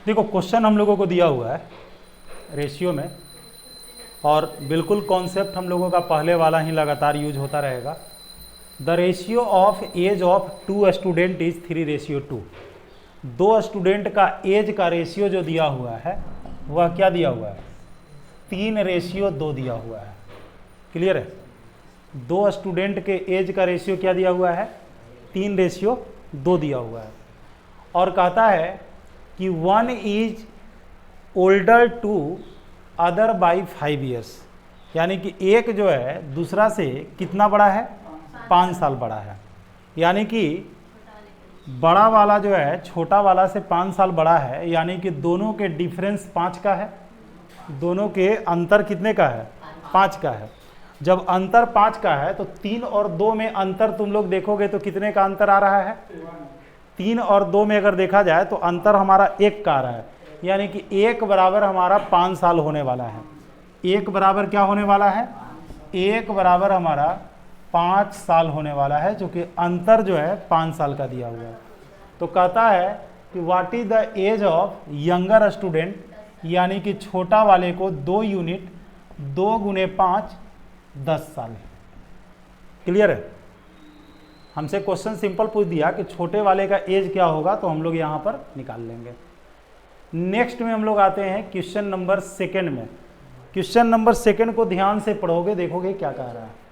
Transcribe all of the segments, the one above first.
देखो क्वेश्चन हम लोगों को दिया हुआ है रेशियो में, और बिल्कुल कॉन्सेप्ट हम लोगों का पहले वाला ही लगातार यूज होता रहेगा। The ratio of age of 2 student is 3:2। 2 student का एज का रेशियो जो दिया हुआ है वह क्या दिया हुआ है? 3:2 दिया हुआ है। क्लियर है? 2 स्टूडेंट के एज का रेशियो क्या दिया हुआ है? 3:2 दिया हुआ है। और कहता है कि 1 is older to other by 5 years, यानी कि एक जो है दूसरा से कितना बड़ा है? 5 साल बड़ा है। यानी कि बड़ा वाला जो है छोटा वाला से 5 साल बड़ा है, यानी कि दोनों के डिफरेंस 5 का है। दोनों के अंतर कितने का है? 5 का है। जब अंतर 5 का है तो 3 और 2 में अंतर तुम लोग देखोगे तो कितने का अंतर आ रहा है? 3 और 2 में अगर देखा जाए तो अंतर हमारा 1 का आ रहा है, यानी कि 1 बराबर हमारा 5 साल होने वाला है। 1 बराबर क्या होने वाला है? 1 बराबर हमारा 5 साल होने वाला है, जो कि अंतर जो है 5 साल का दिया हुआ है। तो कहता है कि what is the age of younger student, यानी कि छोटा वाले को 2 यूनिट 2 गुने 5 10 साल। क्लियर है? हमसे क्वेश्चन सिंपल पूछ दिया कि छोटे वाले का एज क्या होगा, तो हम लोग यहाँ पर निकाल लेंगे। नेक्स्ट में हम लोग आते हैं क्वेश्चन नंबर 2 में। क्वेश्चन नंबर 2 को ध्यान से पढ़ोगे, देखोगे क्या कह रहा है।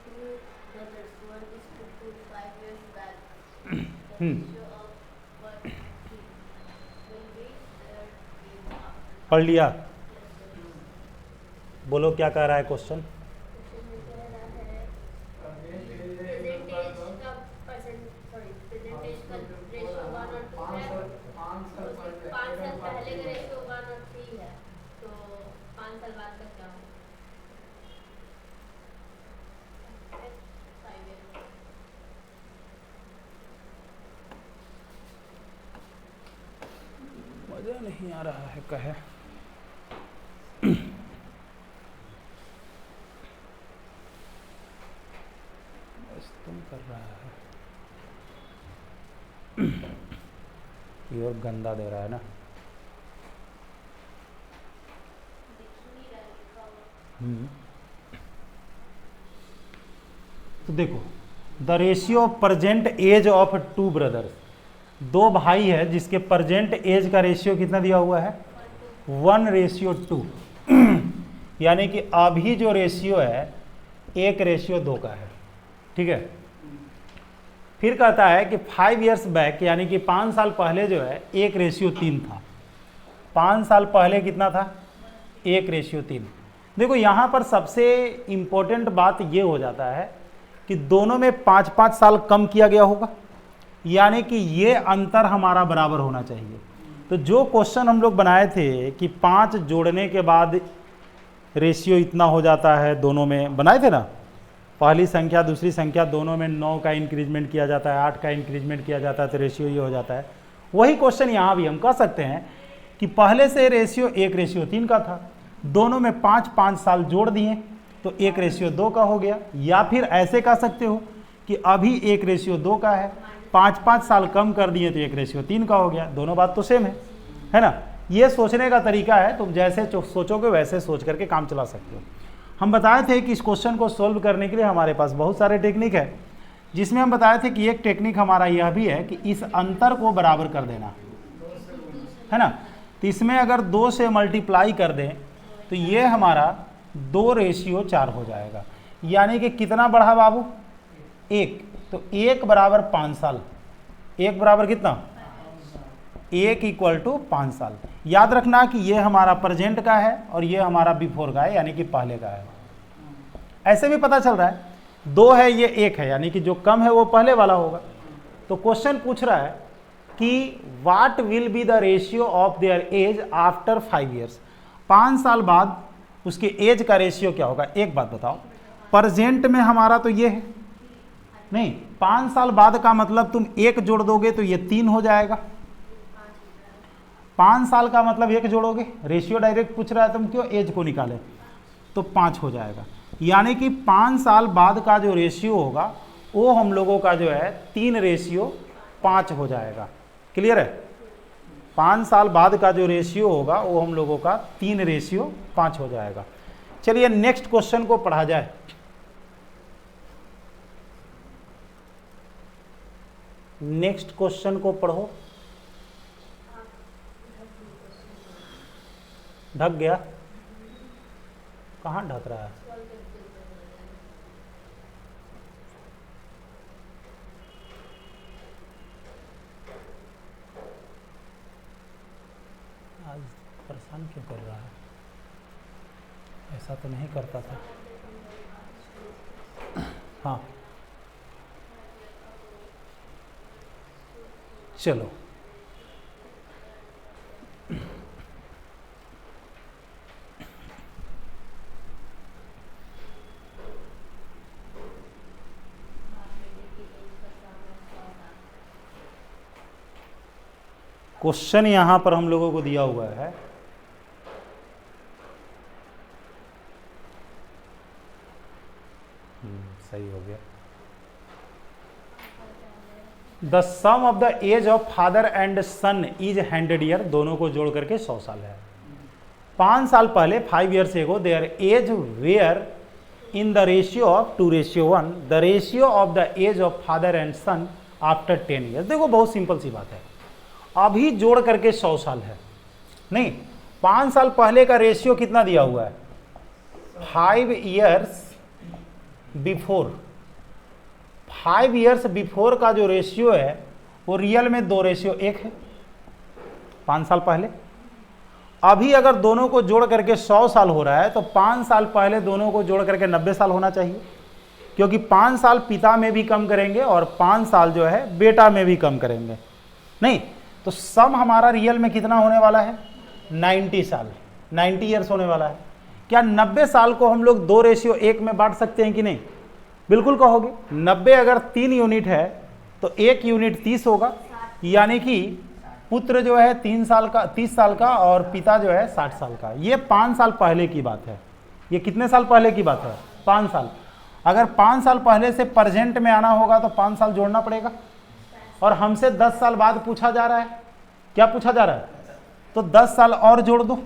पढ़ लिया? बोलो क्या कह रहा है क्वेश्चन। मजा नहीं आ रहा है कहे। तुम कर रहा है ये, और गंदा दे रहा है ना। तो देखो, the ratio of present age of 2 brothers, 2 भाई है जिसके प्रेजेंट एज का रेशियो कितना दिया हुआ है? 1:2। यानी कि अभी जो रेशियो है 1:2 का है। ठीक है? फिर कहता है कि 5 इयर्स बैक, यानी कि 5 साल पहले जो है 1:3 था। 5 साल पहले कितना था? 1:3। देखो यहाँ पर सबसे इम्पोर्टेंट बात ये हो जाता है कि दोनों में 5-5 साल कम किया गया होगा, यानी कि ये अंतर हमारा बराबर होना चाहिए। तो जो क्वेश्चन हम लोग बनाए थे कि 5 जोड़ने के बाद रेशियो इतना हो जाता है, दोनों में बनाए थे ना, पहली संख्या दूसरी संख्या दोनों में 9 का इंक्रीजमेंट किया जाता है, 8 का इंक्रीजमेंट किया जाता है, तो रेशियो ये हो जाता है। वही क्वेश्चन यहाँ भी हम कह सकते हैं कि पहले से रेशियो 1:3 का था, दोनों में 5-5 साल जोड़ दिए तो 1:2 का हो गया। या फिर ऐसे कह सकते हो कि अभी 1:2 का है, 5-5 साल कम कर दिए तो 1:3 का हो गया। दोनों बात तो सेम है ना? ये सोचने का तरीका है, तुम जैसे सोचोगे वैसे सोच करके काम चला सकते हो। हम बताए थे कि इस क्वेश्चन को सोल्व करने के लिए हमारे पास बहुत सारे टेक्निक है, जिसमें हम बताए थे कि एक टेक्निक हमारा यह भी है कि इस अंतर को बराबर कर देना, है ना। तो इसमें अगर 2 से मल्टीप्लाई कर दें तो ये हमारा 2:4 हो जाएगा। यानी कि कितना बढ़ा बाबू? 1। तो 1 बराबर 5 साल। 1 बराबर कितना? 1 = 5 साल। याद रखना कि ये हमारा प्रेजेंट का है और ये हमारा बिफोर का है, यानी कि पहले का है। ऐसे भी पता चल रहा है 2 है, ये 1 है, यानी कि जो कम है वो पहले वाला होगा। तो क्वेश्चन पूछ रहा है कि what will be the ratio of their age after 5 years. 5 साल बाद उसके एज का रेशियो क्या होगा? एक बात बताओ, प्रेजेंट में हमारा तो ये है नहीं, 5 साल बाद का मतलब तुम 1 जोड़ दोगे तो ये 3 हो जाएगा। 5 साल का मतलब 1 जोड़ोगे, रेशियो डायरेक्ट पूछ रहा है, तुम क्यों एज को निकाले, तो 5 हो जाएगा। यानी कि 5 साल बाद का जो रेशियो होगा वो हम लोगों का जो है 3:5 हो जाएगा। क्लियर है? 5 साल बाद का जो रेशियो होगा वो हम लोगों का 3:5 हो जाएगा। चलिए नेक्स्ट क्वेश्चन को पढ़ा जाए। नेक्स्ट क्वेश्चन को पढ़ो। ढक गया? कहाँ ढक रहा है? आज परेशान क्यों कर रहा है? ऐसा तो नहीं करता था। हाँ चलो, क्वेश्चन यहां पर हम लोगों को दिया हुआ है, सही हो गया। The sum of the age of father and son is 100 year, दोनों को जोड़ करके 100 साल है। 5 साल पहले 5 years ago their age were in the ratio of 2:1, the ratio of the age of father and son after 10 years. देखो बहुत सिंपल सी बात है, अभी जोड़ करके 100 साल है, नहीं 5 साल पहले का रेशियो कितना दिया हुआ है? 5 ईयर्स बिफोर। 5 ईयर्स बिफोर का जो रेशियो है वो रियल में 2:1 है 5 साल पहले। अभी अगर दोनों को जोड़ करके 100 साल हो रहा है तो 5 साल पहले दोनों को जोड़ करके 90 साल होना चाहिए, क्योंकि 5 साल पिता में भी कम करेंगे और 5 साल जो है बेटा में भी कम करेंगे, नहीं तो सम हमारा रियल में कितना होने वाला है? 90 साल, 90 ईयर्स होने वाला है। क्या 90 साल को हम लोग 2:1 में बांट सकते हैं कि नहीं? बिल्कुल कहोगे। 90 अगर 3 यूनिट है तो 1 यूनिट 30 होगा, यानी कि पुत्र जो है 30 साल का और पिता जो है 60 साल का। ये 5 साल पहले की बात है। ये कितने साल पहले की बात है? 5 साल। अगर 5 साल पहले से प्रेजेंट में आना होगा तो 5 साल जोड़ना पड़ेगा, और हमसे 10 साल बाद पूछा जा रहा है। क्या पूछा जा रहा है? तो 10 साल और जोड़ दो।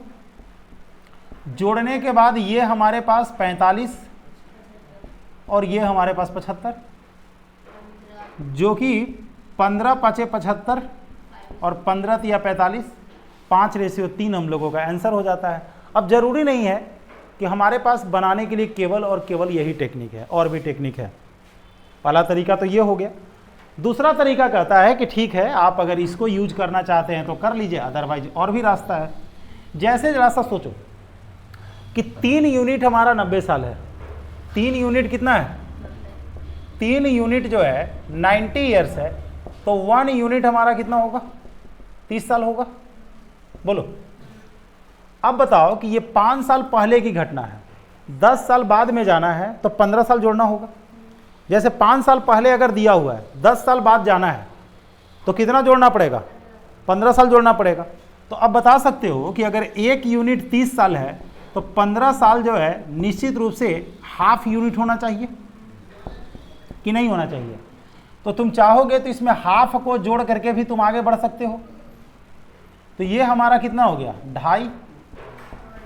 जोड़ने के बाद ये हमारे पास 45 और ये हमारे पास 75, जो कि 15 5 75 और 15 या 45, 5:3 हम लोगों का आंसर हो जाता है। अब जरूरी नहीं है कि हमारे पास बनाने के लिए केवल और केवल यही टेक्निक है, और भी टेक्निक है। पहला तरीका तो ये हो गया। दूसरा तरीका कहता है कि ठीक है, आप अगर इसको यूज करना चाहते हैं तो कर लीजिए, अदरवाइज और भी रास्ता है। जैसे जरा सा सोचो कि 3 यूनिट हमारा 90 साल है। 3 यूनिट कितना है? 3 यूनिट जो है 90 ईयर्स है, तो 1 यूनिट हमारा कितना होगा? 30 साल होगा। बोलो अब बताओ कि ये 5 साल पहले की घटना है, 10 साल बाद में जाना है तो 15 साल जोड़ना होगा। जैसे 5 साल पहले अगर दिया हुआ है, 10 साल बाद जाना है तो कितना जोड़ना पड़ेगा? 15 साल जोड़ना पड़ेगा। तो अब बता सकते हो कि अगर 1 यूनिट 30 साल है तो 15 साल जो है निश्चित रूप से हाफ यूनिट होना चाहिए कि नहीं होना चाहिए? तो तुम चाहोगे तो इसमें हाफ को जोड़ करके भी तुम आगे बढ़ सकते हो। तो ये हमारा कितना हो गया? 2.5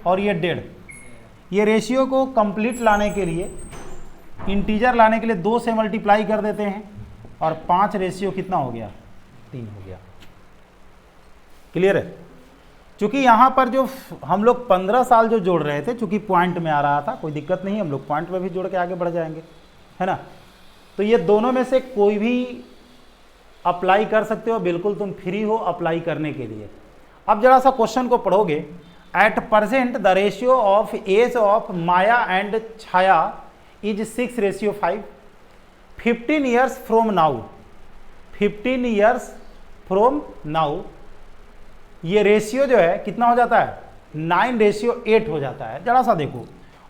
और ये 1.5। ये रेशियो को कंप्लीट लाने के लिए, इंटीजर लाने के लिए 2 से मल्टीप्लाई कर देते हैं और 5 रेशियो कितना हो गया? 3 हो गया। क्लियर है? चूंकि यहाँ पर जो हम लोग 15 साल जो जोड़ रहे थे, चूंकि पॉइंट में आ रहा था, कोई दिक्कत नहीं, हम लोग पॉइंट में भी जोड़ के आगे बढ़ जाएंगे, है ना। तो ये दोनों में से कोई भी अप्लाई कर सकते हो, बिल्कुल तुम फ्री हो अप्लाई करने के लिए। अब जरा सा क्वेश्चन को पढ़ोगे। At present the ratio of age of Maya and Chhaya is 6:5। 15 years from now, 15 years from now ये रेशियो जो है कितना हो जाता है? 9:8 हो जाता है। जरा सा देखो,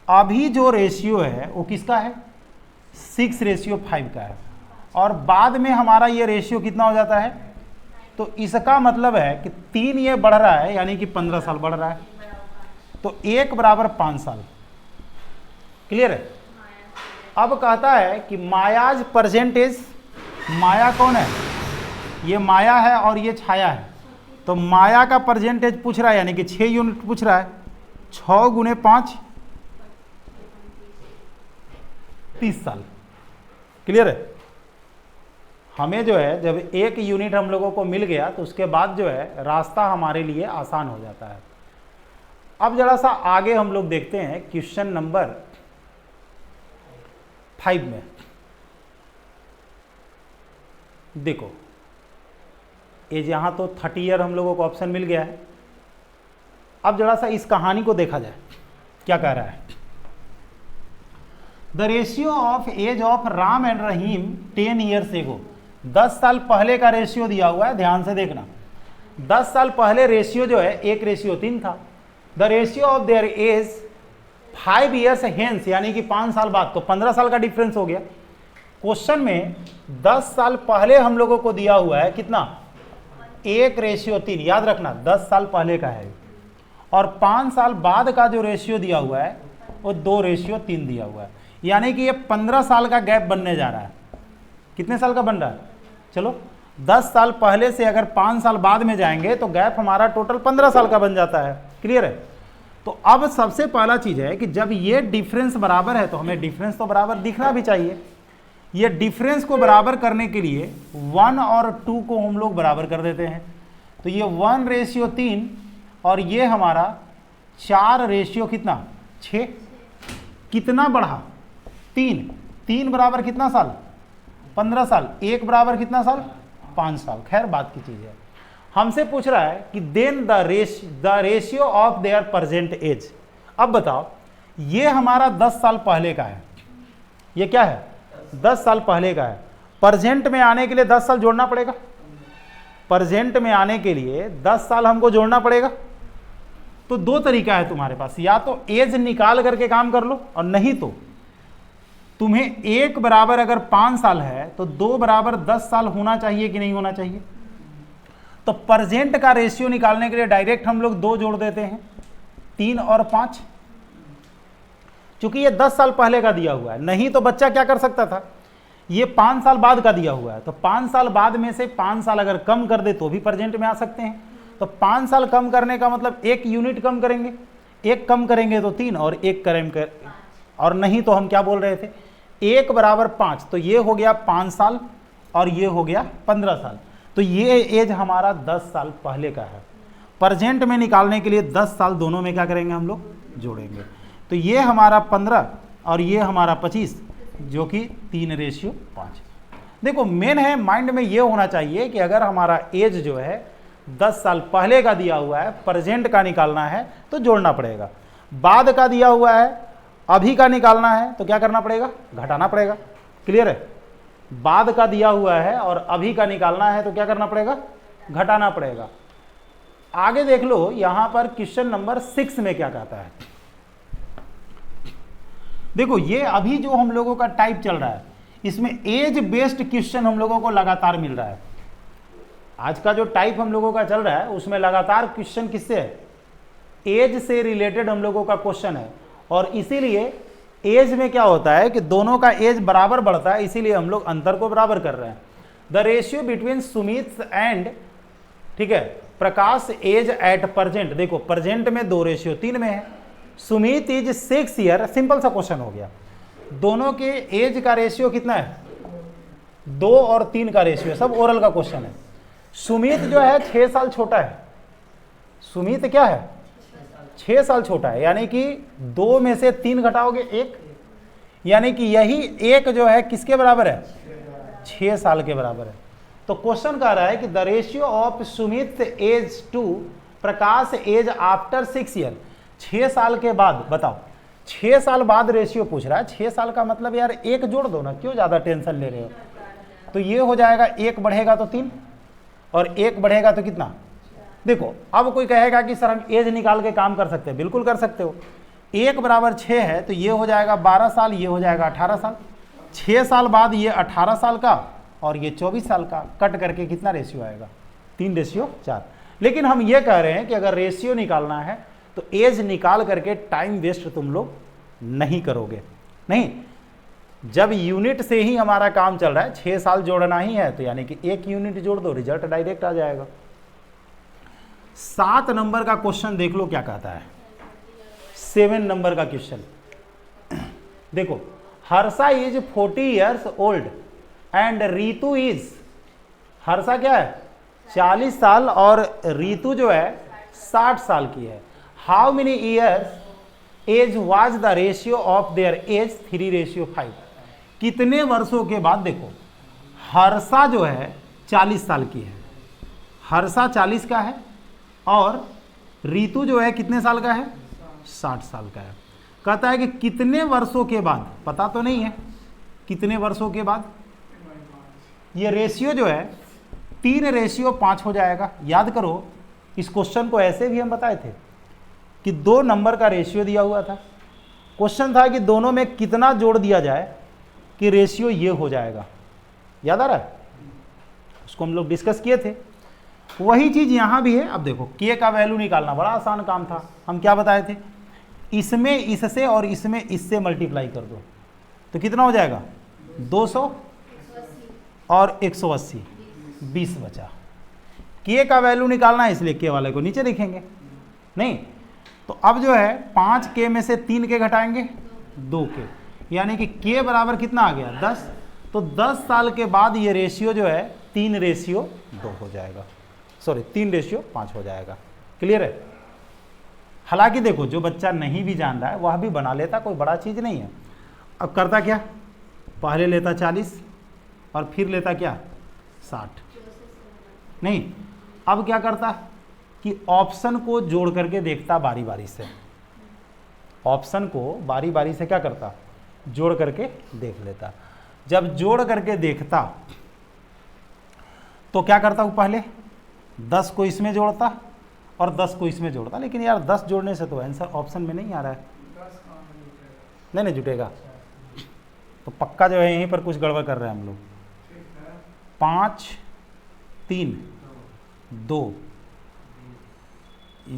अभी जो रेशियो है वो किसका है? 6:5 का है, और बाद में हमारा ये रेशियो कितना हो जाता है? तो इसका मतलब है कि 3 ये बढ़ रहा है, यानी कि 15 साल बढ़ रहा है, तो 1 बराबर 5 साल। क्लियर है? अब कहता है कि मायाज परसेंटेज, माया कौन है? ये माया है और ये छाया है। तो माया का परसेंटेज पूछ रहा है, यानी कि 6 यूनिट पूछ रहा है। 6 गुणे 5 30 साल। क्लियर है? हमें जो है जब 1 यूनिट हम लोगों को मिल गया तो उसके बाद जो है रास्ता हमारे लिए आसान हो जाता है। अब जरा सा आगे हम लोग देखते हैं क्वेश्चन नंबर 5 में। देखो एज यहां तो 30 ईयर हम लोगों को ऑप्शन मिल गया है। अब जरा सा इस कहानी को देखा जाए, क्या कह रहा है। The ratio of age of Ram and Rahim 10 years ago. 10 साल पहले का रेशियो दिया हुआ है, ध्यान से देखना। 10 साल पहले रेशियो जो है 1:3 था। The ratio of their age 5 years hence, यानी कि 5 साल बाद, तो 15 साल का डिफरेंस हो गया। क्वेश्चन में 10 साल पहले हम लोगों को दिया हुआ है कितना, 1:3। याद रखना 10 साल पहले का है, और 5 साल बाद का जो रेशियो दिया हुआ है वो 2:3 दिया हुआ है, यानी कि ये 15 साल का गैप बनने जा रहा है। कितने साल का बन रहा है? चलो 10 साल पहले से अगर 5 साल बाद में जाएंगे तो गैप हमारा टोटल 15 साल का बन जाता है। क्लियर है? तो अब सबसे पहला चीज है कि जब ये डिफरेंस बराबर है तो हमें डिफरेंस तो बराबर दिखना भी चाहिए। ये डिफरेंस को बराबर करने के लिए 1 और 2 को हम लोग बराबर कर देते हैं। तो ये 1:3 और ये हमारा 4 कितना 6। कितना बढ़ा? 3 बराबर कितना साल? 15 साल। 1 बराबर कितना साल? 5 साल। खैर बात की चीज है। हमसे पूछ रहा है कि then the ratio of their present age. अब बताओ, ये हमारा 10 साल पहले का है, ये क्या है 10 साल पहले का है। प्रेजेंट में आने के लिए 10 साल जोड़ना पड़ेगा। प्रेजेंट में आने के लिए 10 साल हमको जोड़ना पड़ेगा। तो 2 तरीका है तुम्हारे पास, या तो एज निकाल करके काम कर लो, और नहीं तो तुम्हें 1 बराबर अगर 5 साल है तो 2 बराबर 10 साल होना चाहिए कि नहीं होना चाहिए। तो प्रेजेंट का रेशियो निकालने के लिए डायरेक्ट हम लोग 2 जोड़ देते हैं, 3 और 5। चूंकि ये 10 साल पहले का दिया हुआ है, नहीं तो बच्चा क्या कर सकता था, ये 5 साल बाद का दिया हुआ है, तो 5 साल बाद में से 5 साल अगर कम कर दे तो भी प्रेजेंट में आ सकते हैं। तो 5 साल कम करने का मतलब 1 यूनिट कम करेंगे, 1 कम करेंगे तो 3, और 1 करेंगे, और नहीं तो हम क्या बोल रहे थे 1 बराबर 5। तो ये हो गया 5 साल और ये हो गया 15 साल। तो ये एज हमारा 10 साल पहले का है। प्रेजेंट में निकालने के लिए 10 साल दोनों में क्या करेंगे हम लोग जोड़ेंगे। तो ये हमारा 15 और ये हमारा 25, जो कि 3:5। देखो मेन है माइंड में ये होना चाहिए कि अगर हमारा एज जो है 10 साल पहले का दिया हुआ है, प्रेजेंट का निकालना है तो जोड़ना पड़ेगा। बाद का दिया हुआ है, अभी का निकालना है तो क्या करना पड़ेगा, घटाना पड़ेगा। क्लियर है? बाद का दिया हुआ है और अभी का निकालना है तो क्या करना पड़ेगा, घटाना पड़ेगा। आगे देख लो यहां पर क्वेश्चन नंबर 6 में क्या कहता है। देखो ये अभी जो हम लोगों का टाइप चल रहा है, इसमें एज बेस्ड क्वेश्चन हम लोगों को लगातार मिल रहा है। आज का जो टाइप हम लोगों का चल रहा है उसमें लगातार क्वेश्चन किससे है, एज से रिलेटेड हम लोगों का क्वेश्चन है। और इसीलिए एज में क्या होता है कि दोनों का एज बराबर बढ़ता है, इसीलिए हम लोग अंतर को बराबर कर रहे हैं। The ratio between Sumit and, ठीक है, प्रकाश एज एट प्रेजेंट। देखो प्रेजेंट में 2:3 में है। सुमित इज 6 ईयर, सिंपल सा क्वेश्चन हो गया। दोनों के एज का रेशियो कितना है, 2 और 3 का रेशियो, सब ओरल का क्वेश्चन है। सुमित जो है 6 साल छोटा है। सुमित क्या है, 6 साल छोटा है, यानी कि 2 में से 3 घटाओगे 1, यानी कि यही 1 जो है किसके बराबर है, 6 साल के बराबर है। तो क्वेश्चन कह रहा है कि the ratio of Sumit age to Prakash age after 6 year. 6 साल के बाद, बताओ 6 साल बाद रेशियो पूछ रहा है। 6 साल का मतलब यार 1 जोड़ दो ना, क्यों ज्यादा टेंशन ले रहे हो। तो ये हो जाएगा, 1 बढ़ेगा तो 3 और 1 बढ़ेगा तो कितना। देखो अब कोई कहेगा कि सर हम एज निकाल के काम कर सकते हैं, बिल्कुल कर सकते हो। 1 बराबर 6 है तो ये हो जाएगा 12 साल, ये हो जाएगा 18 साल। 6 साल बाद ये 18 साल का और ये 24 साल का, कट करके कितना रेशियो आएगा, 3:4। लेकिन हम ये कह रहे हैं कि अगर रेशियो निकालना है तो एज निकाल करके टाइम वेस्ट तुम लोग नहीं करोगे। नहीं, जब यूनिट से ही हमारा काम चल रहा है, 6 साल जोड़ना ही है तो यानी कि 1 यूनिट जोड़ दो, रिजल्ट डायरेक्ट आ जाएगा। 7 नंबर का क्वेश्चन देख लो क्या कहता है। 7 नंबर का क्वेश्चन देखो, Harsha is 40 years old and Ritu is, Harsha क्या है 40 साल और रीतु जो है 60 साल की है। How many years age was the ratio of their age 3:5। कितने वर्षों के बाद, देखो हर्षा जो है 40 साल की है, हर्षा 40 का है और रीतु जो है कितने साल का है 60 साल का है। कहता है कि कितने वर्षों के बाद, पता तो नहीं है कितने वर्षों के बाद, ये रेशियो जो है 3:5 हो जाएगा। याद करो इस क्वेश्चन को ऐसे भी हम बताए थे कि 2 नंबर का रेशियो दिया हुआ था, क्वेश्चन था कि दोनों में कितना जोड़ दिया जाए कि रेशियो ये हो जाएगा। याद आ रहा है, उसको हम लोग डिस्कस किए थे। वही चीज यहां भी है। अब देखो के का वैल्यू निकालना बड़ा आसान काम था, हम क्या बताए थे, इसमें इससे और इसमें इससे मल्टीप्लाई कर दो तो कितना हो जाएगा 200 और 180, 20 बचा। के का वैल्यू निकालना है इसलिए के वाले को नीचे लिखेंगे नहीं, तो अब जो है 5 के में से 3 के घटाएंगे 2 के, यानी कि के बराबर कितना आ गया 10। तो 10 साल के बाद ये रेशियो जो है 3:2 हो जाएगा, सॉरी 3:5 हो जाएगा। क्लियर है। हालांकि देखो जो बच्चा नहीं भी जान रहा है वह भी बना लेता, कोई बड़ा चीज नहीं है। अब करता क्या, पहले लेता 40 और फिर लेता क्या 60, नहीं अब क्या करता कि ऑप्शन को जोड़ करके देखता बारी बारी से, ऑप्शन को बारी बारी से क्या करता जोड़ करके देख लेता। जब जोड़ करके देखता तो क्या करता, वो पहले 10 को इसमें जोड़ता और 10 को इसमें जोड़ता, लेकिन यार 10 जोड़ने से तो आंसर ऑप्शन में नहीं आ रहा है, नहीं जुटेगा, तो पक्का जो है यहीं पर कुछ गड़बड़ कर रहे हैं हम लोग। 5 3 2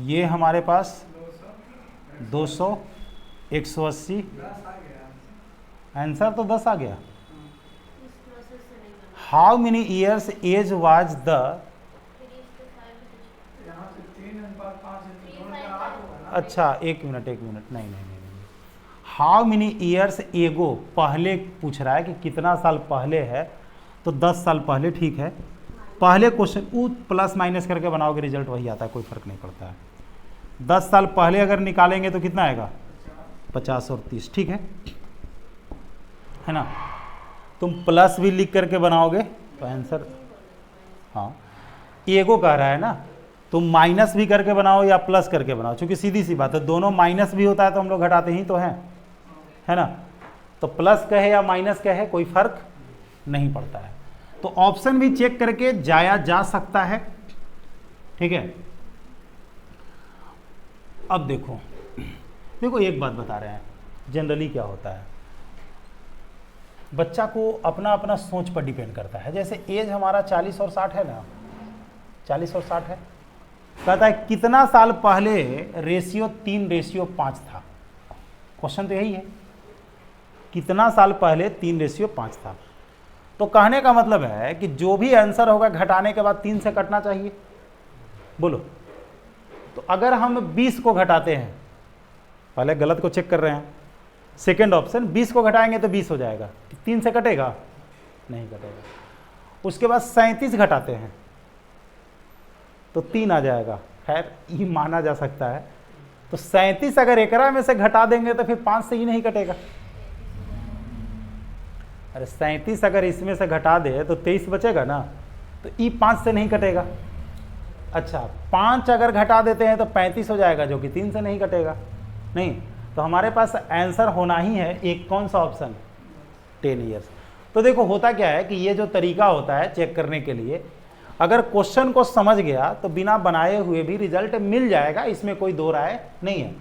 ये हमारे पास 200 180, आंसर तो 10 आ गया। How many years age was the, अच्छा एक मिनट नहीं, हाउ मेनी ईयर्स एगो, पहले पूछ रहा है कि कितना साल पहले है, तो 10 साल पहले ठीक है। पहले क्वेश्चन वो प्लस माइनस करके बनाओगे रिजल्ट वही आता है, कोई फर्क नहीं पड़ता है। 10 साल पहले अगर निकालेंगे तो कितना आएगा 50 और 30, ठीक है ना। तुम प्लस भी लिख करके बनाओगे तो आंसर, हाँ एगो कह रहा है ना, तुम माइनस भी करके बनाओ या प्लस करके बनाओ, क्योंकि सीधी सी बात है दोनों माइनस भी होता है तो हम लोग घटाते ही तो हैं, है ना। तो प्लस कहे या माइनस कहे कोई फर्क नहीं पड़ता है। तो ऑप्शन भी चेक करके जाया जा सकता है, ठीक है। अब देखो एक बात बता रहे हैं, जनरली क्या होता है बच्चा को अपना अपना सोच पर डिपेंड करता है। जैसे एज हमारा 40 और 60 है ना, 40 और 60 है, कहता है कितना साल पहले रेशियो 3:5 था। क्वेश्चन तो यही है, कितना साल पहले 3:5 था। तो कहने का मतलब है कि जो भी आंसर होगा घटाने के बाद 3 से कटना चाहिए, बोलो। तो अगर हम 20 को घटाते हैं, पहले गलत को चेक कर रहे हैं, सेकेंड ऑप्शन 20 को घटाएंगे तो 20 हो जाएगा, 3 से कटेगा नहीं कटेगा। उसके बाद 37 घटाते हैं तो 3 आ जाएगा, खैर ये माना जा सकता है। तो 37 अगर एकरा में से घटा देंगे तो फिर 5 से ही नहीं कटेगा। अरे 37 अगर इसमें से घटा दे तो 23 बचेगा ना, तो ई 5 से नहीं कटेगा। अच्छा 5 अगर घटा देते हैं तो 35 हो जाएगा, जो कि 3 से नहीं कटेगा। नहीं, तो हमारे पास आंसर होना ही है एक, कौन सा ऑप्शन 10 ईयर्स। तो देखो होता क्या है कि ये जो तरीका होता है चेक करने के लिए, अगर क्वेश्चन को समझ गया तो बिना बनाए हुए भी रिजल्ट मिल जाएगा, इसमें कोई दो राय नहीं है।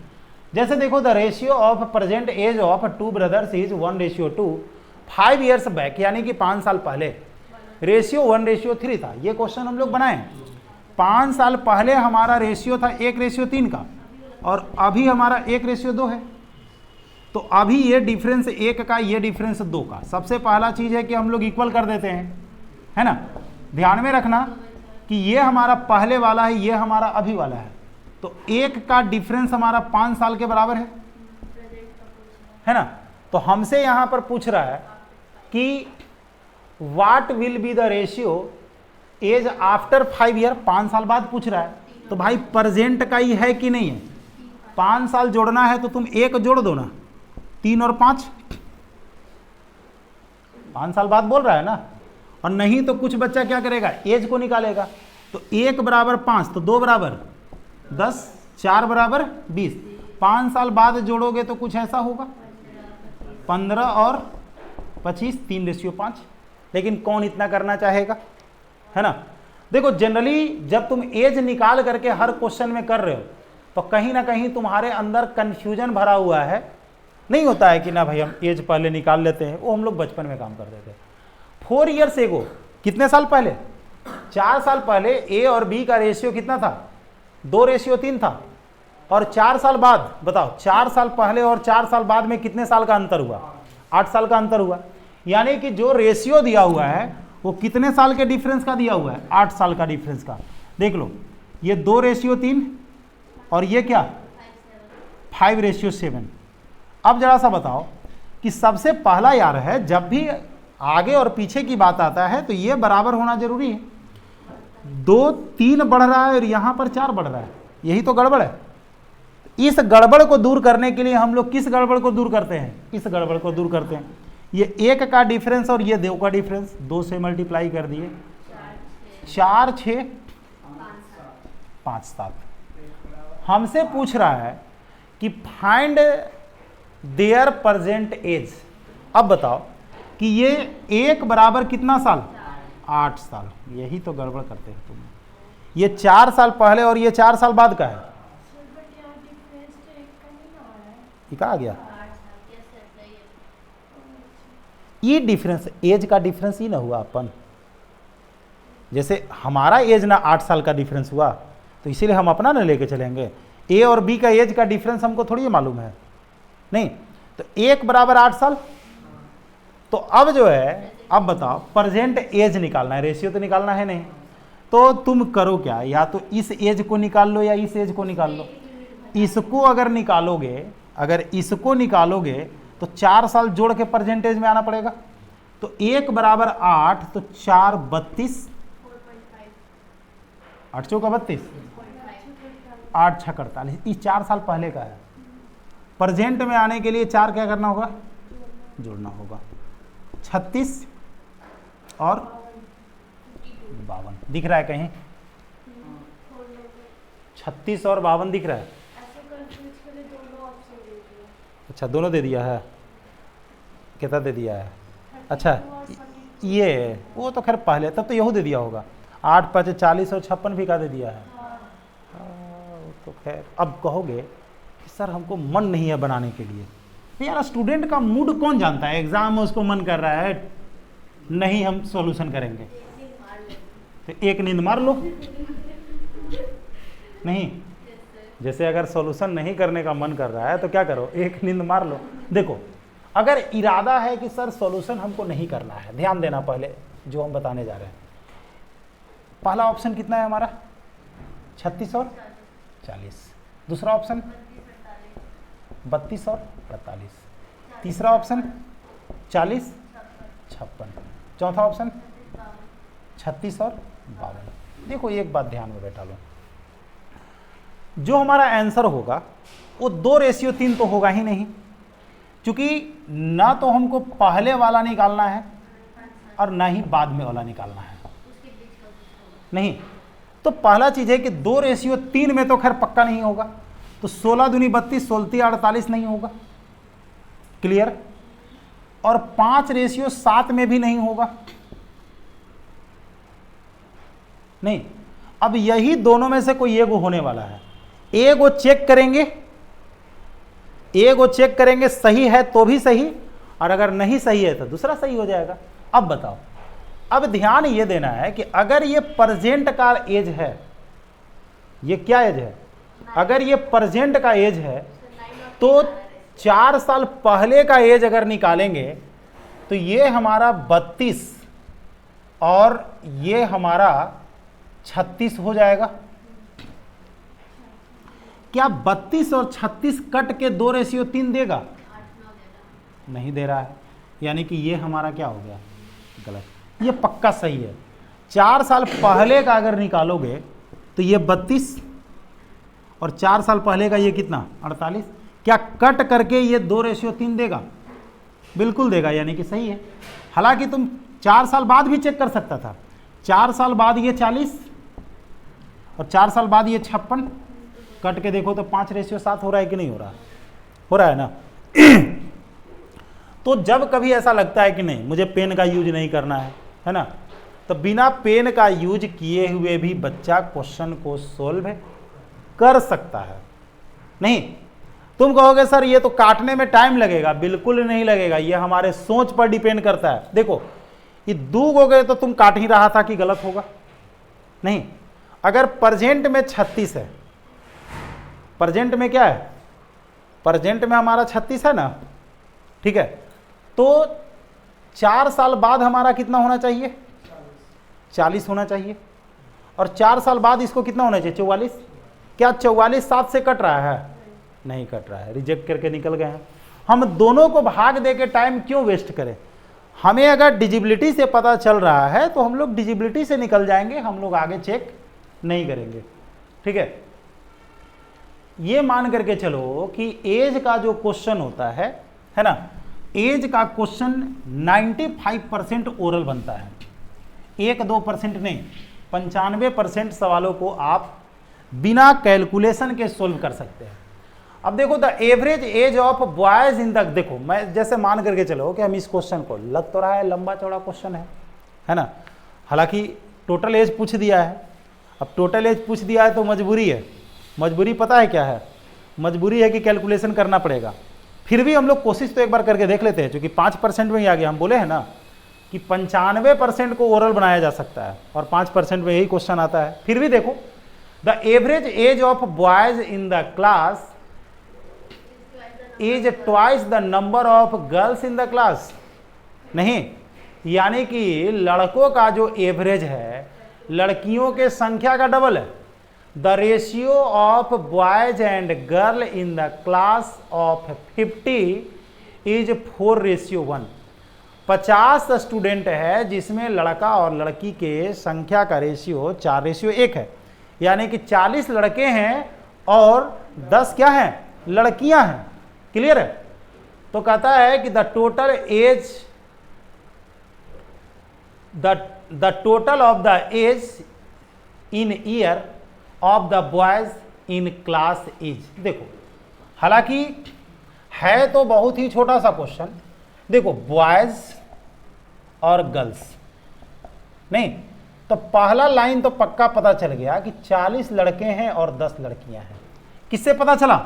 जैसे देखो the ratio of present age of 2 brothers is 1:2। 5 years back, यानी कि 5 साल पहले रेशियो 1:3 था। ये क्वेश्चन हम लोग बनाए 5 साल पहले हमारा रेशियो था 1:3 का, और अभी हमारा 1:2 है। तो अभी ये डिफरेंस 1 का, ये डिफरेंस 2 का। सबसे पहला चीज है कि हम लोग इक्वल कर देते हैं, है ना। ध्यान में रखना कि ये हमारा पहले वाला है, ये हमारा अभी वाला है, तो एक का डिफरेंस हमारा 5 साल के बराबर है ना। तो हमसे यहां पर पूछ रहा है कि what will be the ratio age after 5 year, 5 साल बाद पूछ रहा है, तो भाई प्रेजेंट का ही है कि नहीं है। 5 साल जोड़ना है तो तुम 1 जोड़ दो ना, 3 और 5 साल बाद बोल रहा है ना। और नहीं तो कुछ बच्चा क्या करेगा, एज को निकालेगा, तो 1 बराबर 5, तो 2 बराबर 10, 4 बराबर 20, 5 साल बाद जोड़ोगे तो कुछ ऐसा होगा 15 और 25, 3:5। लेकिन कौन इतना करना चाहेगा, है ना। देखो जनरली जब तुम एज निकाल करके हर क्वेश्चन में कर रहे हो तो कहीं ना कहीं तुम्हारे अंदर कंफ्यूजन भरा हुआ है। नहीं होता है कि ना भाई हम एज पहले निकाल लेते हैं, वो हम लोग बचपन में काम करते थे। 4 ईयर्स एगो, कितने साल पहले, 4 साल पहले ए और बी का रेशियो कितना था, 2:3 था। और 4 साल बाद बताओ, 4 साल पहले और 4 साल बाद में कितने साल का अंतर हुआ, 8 साल का अंतर हुआ। यानी कि जो रेशियो दिया हुआ है वो कितने साल के डिफरेंस का दिया हुआ है, 8 साल का डिफरेंस का। देख लो, ये 2:3 और ये क्या 5:7। अब जरा सा बताओ कि सबसे पहला यार है, जब भी आगे और पीछे की बात आता है तो ये बराबर होना जरूरी है। 2 3 बढ़ रहा है और यहां पर 4 बढ़ रहा है, यही तो गड़बड़ है। इस गड़बड़ को दूर करने के लिए हम लोग किस गड़बड़ को दूर करते हैं, इस गड़बड़ को दूर करते हैं। ये 1 का डिफरेंस और ये 2 का डिफरेंस, 2 से मल्टीप्लाई कर दिए, 4 6 5 7। हमसे पूछ रहा है कि फाइंड देयर प्रेजेंट एज। अब बताओ कि ये 1 बराबर कितना साल, 8 साल। यही तो गड़बड़ करते हैं तुम। ये 4 साल पहले और ये 4 साल बाद का है, ये कहा गया, ये डिफरेंस एज का डिफरेंस ही ना हुआ अपन। जैसे हमारा एज ना 8 साल का डिफरेंस हुआ तो इसीलिए हम अपना ना लेके चलेंगे। ए और बी का एज का डिफरेंस हमको थोड़ी मालूम है, नहीं। तो 1 बराबर 8 साल। तो अब जो है, अब बताओ प्रेजेंट एज निकालना है, रेशियो तो निकालना है नहीं। तो तुम करो क्या, या तो इस एज को निकाल लो या इस एज को निकाल लो। इसको अगर निकालोगे, अगर इसको निकालोगे तो 4 साल जोड़ के परसेंटेज में आना पड़ेगा। तो 1 बराबर 8, तो 4 32, 8 चौका 32, 8 6 48। इस 4 साल पहले का है। प्रेजेंट में आने के लिए 4 क्या करना होगा, जोड़ना होगा। 36 और 52 दिख रहा है कहीं, 36 और 52 दिख रहा है। अच्छा दोनों दे दिया है, कितना दे दिया है, अच्छा ये वो तो खैर पहले, तब तो यहू दे दिया होगा। 8 5 40 और 56 भी का दे दिया है। तो खैर अब कहोगे कि सर हमको मन नहीं है बनाने के लिए। यार स्टूडेंट का मूड कौन जानता है, एग्जाम में उसको मन कर रहा है नहीं हम सॉल्यूशन करेंगे, तो एक नींद मार लो। नहीं, जैसे अगर सॉल्यूशन नहीं करने का मन कर रहा है तो क्या करो, एक नींद मार लो। देखो अगर इरादा है कि सर सॉल्यूशन हमको नहीं करना है, ध्यान देना पहले जो हम बताने जा रहे हैं। पहला ऑप्शन कितना है हमारा, 36 और 40। दूसरा ऑप्शन 32 और 48। तीसरा ऑप्शन 40 56। चौथा ऑप्शन 36 और 52। देखो एक बात ध्यान में बैठा लो, जो हमारा आंसर होगा वो 2:3 तो होगा ही नहीं, क्योंकि ना तो हमको पहले वाला निकालना है और ना ही बाद में वाला निकालना है। नहीं, तो पहला चीज है कि 2:3 में तो खैर पक्का नहीं होगा, तो 16 दूनी 32, 16 48 नहीं होगा, क्लियर। और 5:7 में भी नहीं होगा, नहीं। अब यही दोनों में से कोई एगो होने वाला है। एगो चेक करेंगे, एगो चेक करेंगे, सही है तो भी सही, और अगर नहीं सही है तो दूसरा सही हो जाएगा। अब बताओ, अब ध्यान ये देना है कि अगर ये प्रेजेंट का एज है, ये क्या एज है, अगर ये प्रेजेंट का एज है तो 4 साल पहले का एज अगर निकालेंगे तो ये हमारा 32 और ये हमारा 36 हो जाएगा। क्या 32 और 36 कट के 2:3 देगा? नहीं दे रहा है, यानी कि ये हमारा क्या हो गया? गलत। ये पक्का सही है। 4 साल पहले का अगर निकालोगे तो ये 32 और 4 साल पहले का ये कितना? 48। क्या कट करके ये 2:3 देगा? बिल्कुल देगा, यानी कि सही है। हालांकि तुम 4 साल बाद भी चेक कर सकता था। 4 साल बाद ये 40 और 4 साल बाद ये 56, कट के देखो तो 5:7 हो रहा है कि नहीं हो रहा? हो रहा है ना? तो जब कभी ऐसा लगता है कि नहीं मुझे पेन का यूज नहीं करना है ना, तो बिना पेन का यूज किए हुए भी बच्चा क्वेश्चन को सोल्व कर सकता है। नहीं, तुम कहोगे सर ये तो काटने में टाइम लगेगा। बिल्कुल नहीं लगेगा, ये हमारे सोच पर डिपेंड करता है। देखो ये दूग हो गए तो तुम काट ही रहा था कि गलत होगा? नहीं, अगर प्रेजेंट में 36 है, प्रेजेंट में क्या है? प्रेजेंट में हमारा 36 है ना, ठीक है, तो 4 साल बाद हमारा कितना होना चाहिए? 40 होना चाहिए। और 4 साल बाद इसको कितना होना चाहिए? 44। क्या 44 7 से कट रहा है? नहीं कट रहा है, रिजेक्ट करके निकल गए हैं। हम दोनों को भाग दे के टाइम क्यों वेस्ट करें? हमें अगर डिजिबिलिटी से पता चल रहा है तो हम लोग डिजिबिलिटी से निकल जाएंगे, हम लोग आगे चेक नहीं करेंगे। ठीक है, ये मान करके चलो कि एज का जो क्वेश्चन होता है ना, एज का क्वेश्चन 95% ओरल बनता है, 1-2% नहीं, 95% सवालों को आप बिना कैलकुलेशन के सोल्व कर सकते हैं। अब देखो the average age of boys in the, देखो मैं जैसे मान करके चलो कि हम इस क्वेश्चन को, लग तो रहा है लंबा चौड़ा क्वेश्चन है ना, हालांकि टोटल एज पूछ दिया है। अब टोटल एज पूछ दिया है तो मजबूरी है। मजबूरी पता है क्या है? मजबूरी है कि कैलकुलेशन करना पड़ेगा। फिर भी हम लोग कोशिश तो एक बार करके देख लेते हैं, क्योंकि 5% में ही आ गया। हम बोले हैं ना कि 95% को ओरल बनाया जा सकता है और 5% में यही क्वेश्चन आता है। फिर भी देखो the average age of boys in the class is twice the number of girls in the class. नहीं, यानी कि लड़कों का जो एवरेज है लड़कियों के संख्या का डबल है। The ratio of boys and girl in the class of 50 is 4:1। 50 student है जिसमें लड़का और लड़की के संख्या का रेशियो 4:1 है, यानी कि 40 लड़के हैं और 10 क्या हैं? लड़कियां हैं। क्लियर है? तो कहता है कि the total age, the total of the age in year of the boys in class is. देखो हालांकि है तो बहुत ही छोटा सा क्वेश्चन। देखो बॉयज और गर्ल्स, नहीं तो पहला लाइन तो पक्का पता चल गया कि 40 लड़के हैं और 10 लड़कियां हैं। किससे पता चला?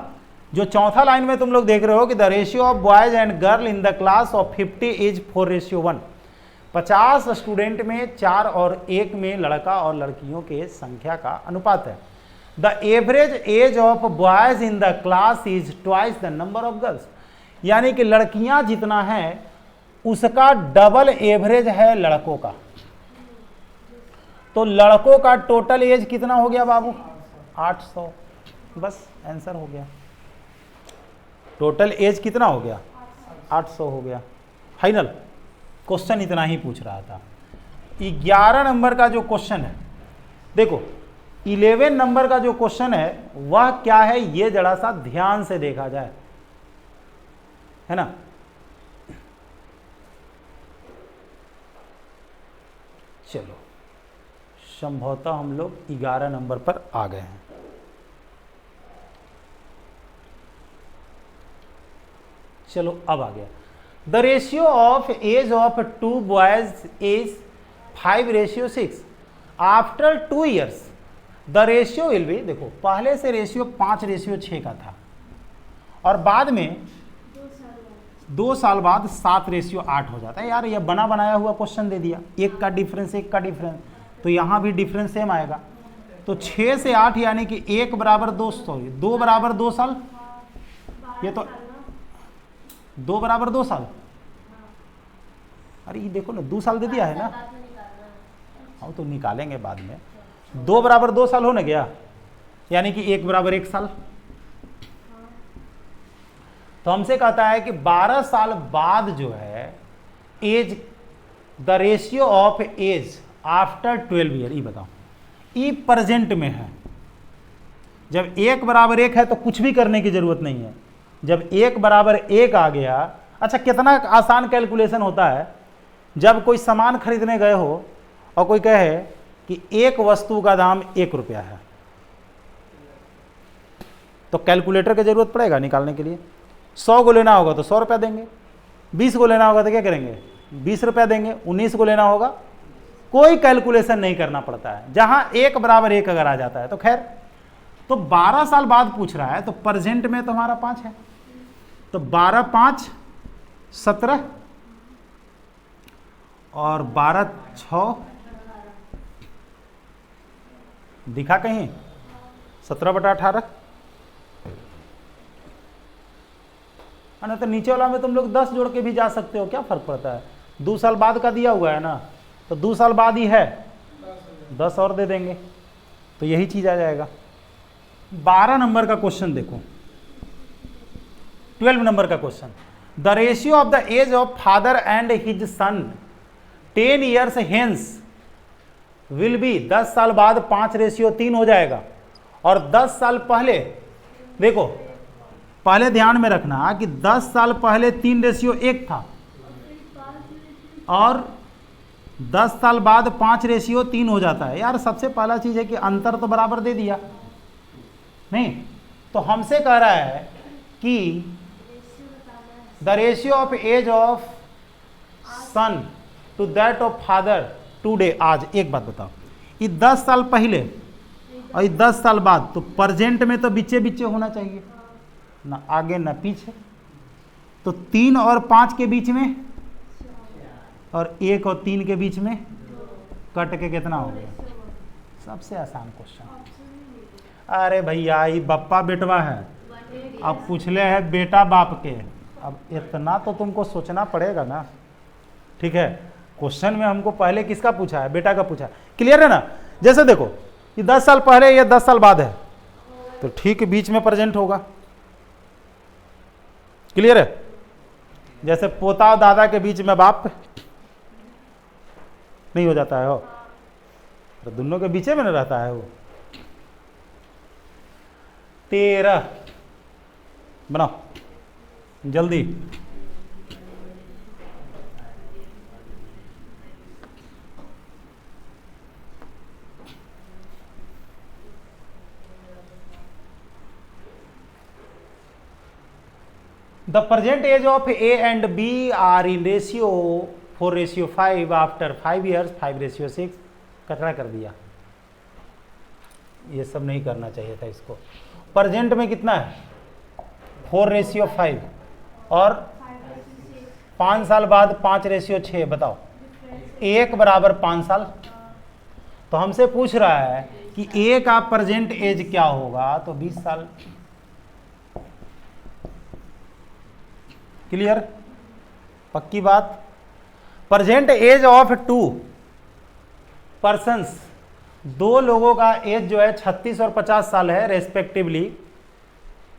जो चौथा लाइन में तुम लोग देख रहे हो कि the ratio of boys and girl in the class of 50 is 4:1। 50 student में 4 और 1 में लड़का और लड़कियों के संख्या का अनुपात है। The average age of boys in the class is twice the number of girls, यानी कि लड़कियां जितना है उसका डबल एवरेज है लड़कों का। तो लड़कों का टोटल एज कितना हो गया बाबू? 800। बस आंसर हो गया। टोटल एज कितना हो गया? 800 हो गया। फाइनल क्वेश्चन इतना ही पूछ रहा था। 11 नंबर का जो क्वेश्चन है, देखो 11 नंबर का जो क्वेश्चन है वह क्या है, ये जरा सा ध्यान से देखा जाए, है ना। चलो संभवतः हम लोग 11 नंबर पर आ गए हैं। चलो अब आ गया। The ratio of age of 2 boys is 5:6। After 2 years the ratio will be, देखो पहले से रेशियो 5:6 का था और बाद में 2 साल बाद 7:8 हो जाता है। यार ये बना बनाया हुआ क्वेश्चन दे दिया, एक का डिफरेंस एक का डिफरेंस, तो यहाँ भी डिफरेंस सेम आएगा। तो 6 से 8 यानी कि 1 बराबर 2, 2 बराबर 2 साल, ये तो 2 बराबर 2 साल। अरे ये देखो ना 2 साल दे दिया है ना। हाँ तो निकालेंगे बाद में। 2 बराबर 2 साल हो ना गया, यानी कि 1 बराबर 1 साल। तो हमसे कहता है कि 12 साल बाद जो है age, the ratio of age after 12 year, ये बताओ, ई प्रेजेंट में है। जब 1 बराबर 1 है तो कुछ भी करने की जरूरत नहीं है। जब 1 बराबर 1 आ गया, अच्छा कितना आसान कैलकुलेशन होता है, जब कोई सामान खरीदने गए हो और कोई कहे कि एक वस्तु का दाम 1 रुपया है, तो कैलकुलेटर की जरूरत पड़ेगा निकालने के लिए। 100 को लेना होगा तो 100 रुपया देंगे, 20 को लेना होगा तो क्या करेंगे, 20 रुपया देंगे, 19 को लेना होगा, कोई कैलकुलेशन नहीं करना पड़ता है। जहां 1 बराबर 1 अगर आ जाता है तो खैर। तो 12 साल बाद पूछ रहा है, तो प्रेजेंट में तो हमारा 5 है, तो 12 5 17 और 12 6 दिखा कहीं 17/18। ना तो नीचे वाला में तुम लोग 10 जोड़ के भी जा सकते हो, क्या फर्क पड़ता है। 2 साल बाद का दिया हुआ है ना, तो 2 साल बाद ही है, 10 और दे देंगे तो यही चीज आ जाएगा। 12 नंबर का क्वेश्चन देखो, 12 नंबर का question, the ratio of the age of father and his son 10 years hence will be, 10 साल बाद 5:3 हो जाएगा। और 10 साल पहले, देखो पहले ध्यान में रखना कि 10 साल पहले 3:1 था और 10 साल बाद 5:3 हो जाता है। यार सबसे पहला चीज है कि अंतर तो बराबर दे दिया नहीं, तो हमसे कह रहा है कि the ratio of age of son to that of father today, आज। एक बात बताओ, ये 10 साल पहले और ये 10 साल बाद, तो प्रेजेंट में तो बीचे बीचे होना चाहिए ना, आगे ना पीछे। तो 3 और 5 के बीच में और 1 और 3 के बीच में कट के कितना हो गया। सबसे आसान क्वेश्चन। अरे भैया ये बप्पा बेटवा है, अब पूछले है बेटा बाप के, अब इतना तो तुमको सोचना पड़ेगा ना। ठीक है, क्वेश्चन में हमको पहले किसका पूछा है, बेटा का पूछा है। क्लियर है ना। जैसे देखो ये 10 साल पहले, ये 10 साल बाद है, तो ठीक बीच में प्रेजेंट होगा। क्लियर है। जैसे पोता और दादा के बीच में बाप नहीं हो जाता है, हो तो दोनों के बीच में न रहता है वो। 13 बनाओ जल्दी। The present age of A and B are in ratio 4:5 after 5 years 5:6। कचरा कर दिया, ये सब नहीं करना चाहिए था इसको। प्रेजेंट में कितना है 4:5 और 5 साल बाद 5:6। बताओ 1 बराबर 5 साल। तो हमसे पूछ रहा है कि A का प्रेजेंट एज क्या होगा, तो 20 साल। क्लियर, पक्की बात। प्रेजेंट एज ऑफ 2 पर्सन्स, 2 लोगों का एज जो है 36 और 50 साल है respectively.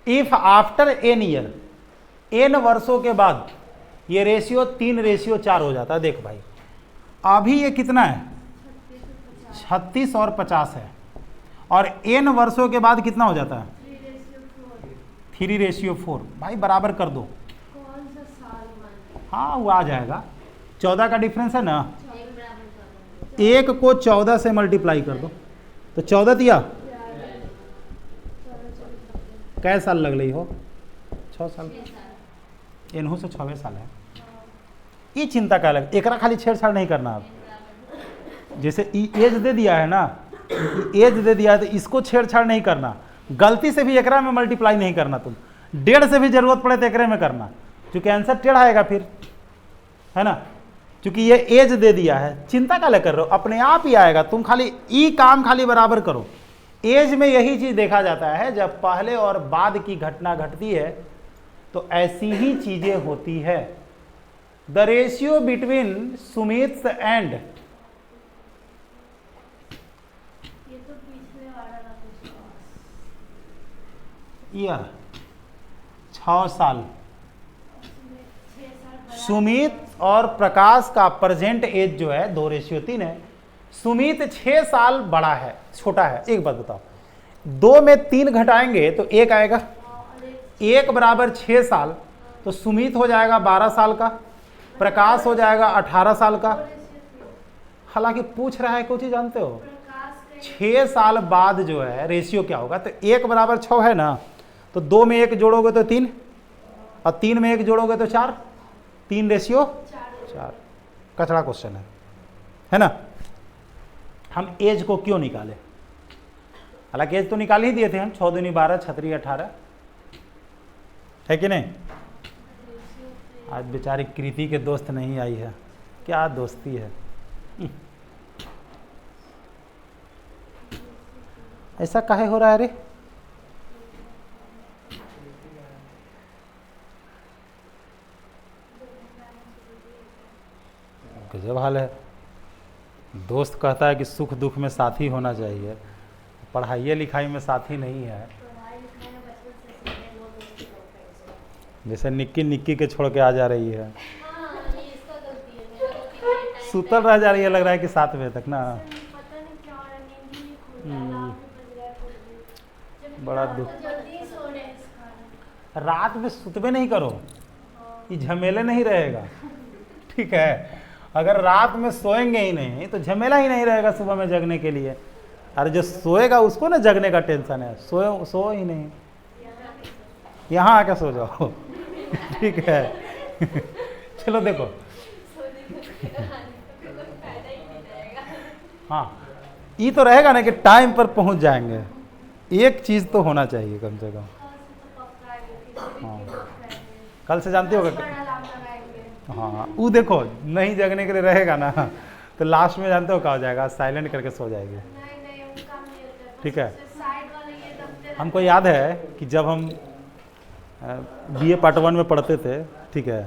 If after n year, n वर्षों के बाद ये रेशियो 3:4 हो जाता है। देख भाई अभी ये कितना है 36 और 50 है, और n वर्षों के बाद कितना हो जाता है 3:4। भाई बराबर कर दो, हाँ वो आ जाएगा। 14 का डिफरेंस है ना, 1 को 14 से मल्टीप्लाई कर दो तो 14 दिया। कै साल लग रही हो 6 साल, इन्हों से 6 साल है। ये चिंता क्या लग, एक खाली छेड़छाड़ नहीं करना। अब जैसे एज दे दिया है ना, एज दे दिया है तो इसको छेड़छाड़ नहीं करना। गलती से भी एकरा में मल्टीप्लाई नहीं करना, तुम 1.5 से भी जरूरत पड़े तो एकरे में करना, क्योंकि आंसर टेढ़ा आएगा फिर, है ना। क्योंकि ये एज दे दिया है, चिंता क्या ले कर रहे हो, अपने आप ही आएगा। तुम खाली ई काम खाली बराबर करो। एज में यही चीज देखा जाता है, जब पहले और बाद की घटना घटती है तो ऐसी ही चीजें होती है। The ratio between Sumit and year 6 साल। सुमित और प्रकाश का प्रेजेंट एज जो है 2:3 है। सुमित 6 साल बड़ा है, छोटा है। एक बात बताओ, 2 में 3 घटाएंगे तो 1 आएगा। 1 बराबर 6 साल, तो सुमित हो जाएगा 12 साल का, प्रकाश हो जाएगा 18 साल का। हालांकि पूछ रहा है कुछ ही, जानते हो 6 साल बाद जो है रेशियो क्या होगा, तो 1 बराबर 6 है ना, तो 2 में 1 जोड़ोगे तो 3, और 3 में 1 जोड़ोगे तो 4, 3:4। कचरा क्वेश्चन है ना। हम एज को क्यों निकाले, हालांकि एज तो निकाल ही दिए थे हम, 6 दूनी 12, 6 18, है कि नहीं। आज बेचारी कृति के दोस्त नहीं आई है, क्या दोस्ती है। ऐसा काहे हो रहा है रे। गजब हाल है। दोस्त कहता है कि सुख दुख में साथी होना चाहिए, पढ़ाई लिखाई में साथी नहीं है। जैसे निक्की निक्की के छोड़ के आ जा रही है, सुतल रह जा रही है, लग रहा है कि 7 बजे तक ना। बड़ा दुख। रात में सुतबे नहीं करो, ये झमेले नहीं रहेगा, ठीक है। अगर रात में सोएंगे ही नहीं तो झमेला ही नहीं रहेगा सुबह में जगने के लिए। अरे जो सोएगा उसको ना जगने का टेंशन है, सो ही नहीं, यहाँ आके सो जाओ, ठीक है। चलो देखो, हाँ ये तो रहेगा ना कि टाइम पर पहुंच जाएंगे, एक चीज तो होना चाहिए कम से कम। हाँ कल से जानते होगा, हाँ वो देखो नहीं जगने के लिए रहेगा ना, तो लास्ट में जानते हो क्या हो जाएगा, साइलेंट करके सो जाएगी, ठीक है। हमको याद है कि जब हम BA पार्ट 1 में पढ़ते थे, ठीक है,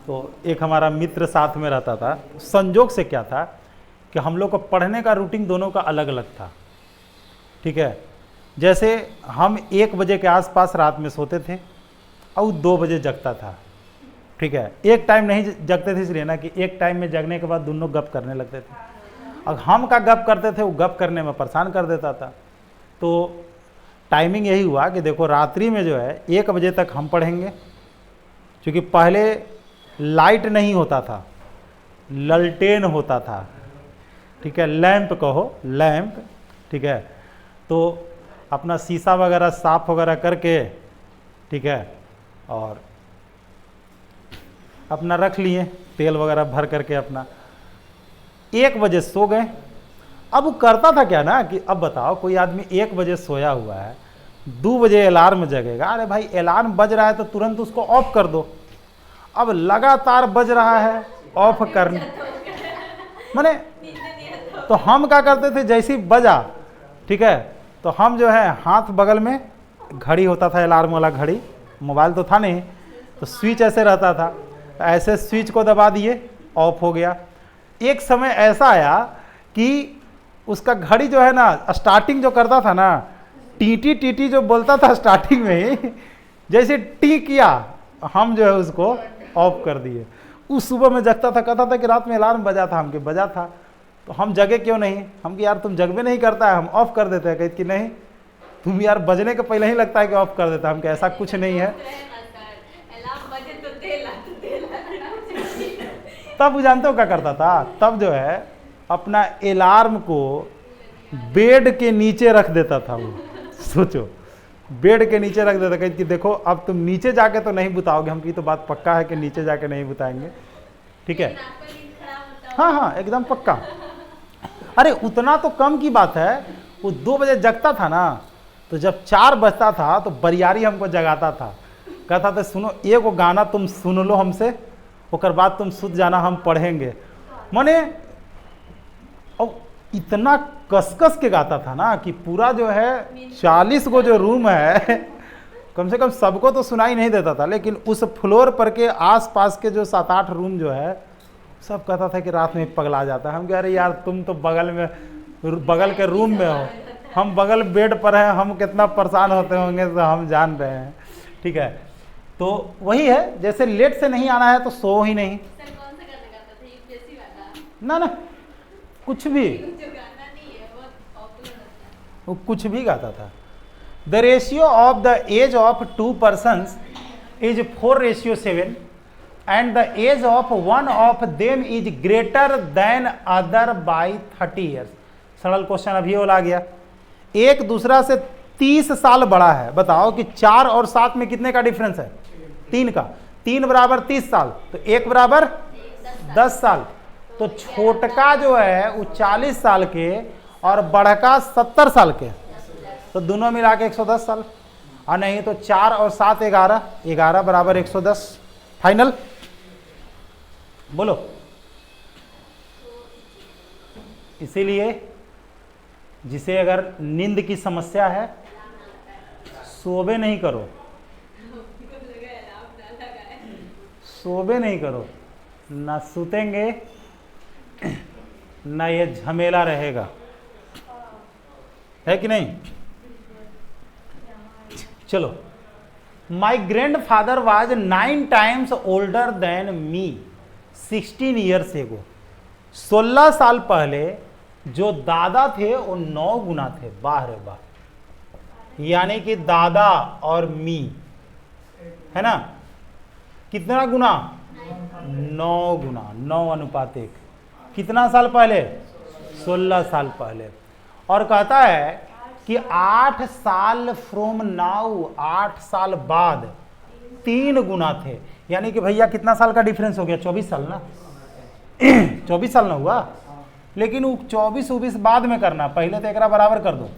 तो एक हमारा मित्र साथ में रहता था। संजोग से क्या था कि हम लोग को पढ़ने का रूटीन दोनों का अलग अलग था, ठीक है। जैसे हम 1 बजे के आसपास रात में सोते थे और 2 बजे जगता था, ठीक है। एक टाइम नहीं जगते थे इसलिए ना कि एक टाइम में जगने के बाद दोनों गप करने लगते थे। अब हम का गप करते थे, वो गप करने में परेशान कर देता था। तो टाइमिंग यही हुआ कि देखो रात्रि में जो है 1 बजे तक हम पढ़ेंगे, क्योंकि पहले लाइट नहीं होता था, ललटेन होता था, ठीक है, लैंप कहो, लैंप, ठीक है। तो अपना शीशा वगैरह साफ वगैरह करके, ठीक है, और अपना रख लिए तेल वगैरह भर करके अपना। 1 बजे सो गए। अब वो करता था क्या ना कि अब बताओ कोई आदमी 1 बजे सोया हुआ है, 2 बजे अलार्म जगेगा, अरे भाई अलार्म बज रहा है तो तुरंत उसको ऑफ कर दो। अब लगातार बज रहा है, ऑफ करने माने, तो हम क्या करते थे, जैसे ही बजा, ठीक है, तो हम जो है हाथ बगल में घड़ी होता था, अलार्म वाला घड़ी, मोबाइल तो था नहीं, तो स्विच ऐसे रहता था, तो ऐसे स्विच को दबा दिए, ऑफ हो गया। एक समय ऐसा आया कि उसका घड़ी जो है ना, स्टार्टिंग जो करता था ना, टीटी टीटी जो बोलता था स्टार्टिंग में ही, जैसे टी किया हम जो है उसको ऑफ कर दिए। उस सुबह में जगता था, कहता था कि रात में अलार्म बजा था, हमके बजा था, तो हम जगे क्यों नहीं। हम कि यार तुम जगबे नहीं करता है, हम ऑफ कर देते हैं। कहते कि नहीं तुम यार बजने के पहले ही लगता है कि ऑफ कर देता। हम कि ऐसा कुछ नहीं है। तब वो जानते हो क्या करता था, तब जो है अपना अलार्म को बेड के नीचे रख देता था। वो सोचो, बेड के नीचे रख देता, कहते कि देखो अब तुम नीचे जाके तो नहीं बुताओगे, हम की तो बात पक्का है कि नीचे जाके नहीं बुताएंगे, ठीक है। हाँ हाँ एकदम पक्का। अरे उतना तो कम की बात है, वो 2 बजे जगता था ना, तो जब 4 बजता था तो बरियारी हमको जगाता था, कहता था सुनो एगो गाना तुम सुन लो हमसे, ओकर बाद तुम सुत जाना, हम पढ़ेंगे। माने अब इतना कसकस के गाता था ना कि पूरा जो है 40 गो जो रूम है, कम से कम सबको तो सुनाई नहीं देता था, लेकिन उस फ्लोर पर के आसपास के जो 7-8 रूम जो है सब कहता था कि रात में पगला जाता है। हम कह रहे यार तुम तो बगल के रूम में हो, हम बगल बेड पर हैं, हम कितना परेशान होते होंगे तो हम जान रहे हैं। ठीक है, तो वही है, जैसे लेट से नहीं आना है तो सो ही नहीं। सर कौन सा गाना गाता था? यूपीएससी वाला? ना ना, कुछ भी, जो गाना नहीं है बहुत पॉपुलर होता है। वो कुछ भी गाता था। The ratio of the age of 2 persons is 4:7 and the age of one of them is greater than other by 30 years। सरल क्वेश्चन अभी वाला आ गया। एक दूसरा से 30 साल बड़ा है। बताओ कि 4 और 7 में कितने का डिफरेंस है? 3 का। 3 बराबर 30 साल, तो 1 बराबर 10 साल। तो छोटका जो है वो 40 साल के और बड़का 70 साल के, तो दोनों मिला के 110 साल। और नहीं तो 4 और 7 11, 11 बराबर 110। फाइनल बोलो। इसीलिए जिसे अगर नींद की समस्या है, सोबे नहीं करो, सोबे नहीं करो, ना सुतेंगे ना ये झमेला रहेगा, है कि नहीं? चलो, my grand father was 9 times older than me 16 years एगो। 16 साल पहले जो दादा थे वो 9 गुना थे। वाह रे वाह, यानी कि दादा और मी है ना, कितना गुना? 9 गुना, 9:1। कितना साल पहले? 16 साल पहले। और कहता है कि 8 साल फ्रॉम नाउ, 8 साल बाद 3 गुना थे। यानी कि भैया कितना साल का डिफरेंस हो गया? 24 साल ना। 24 साल ना हुआ, लेकिन वो 24 बाद में करना, पहले तो एक बराबर कर दो।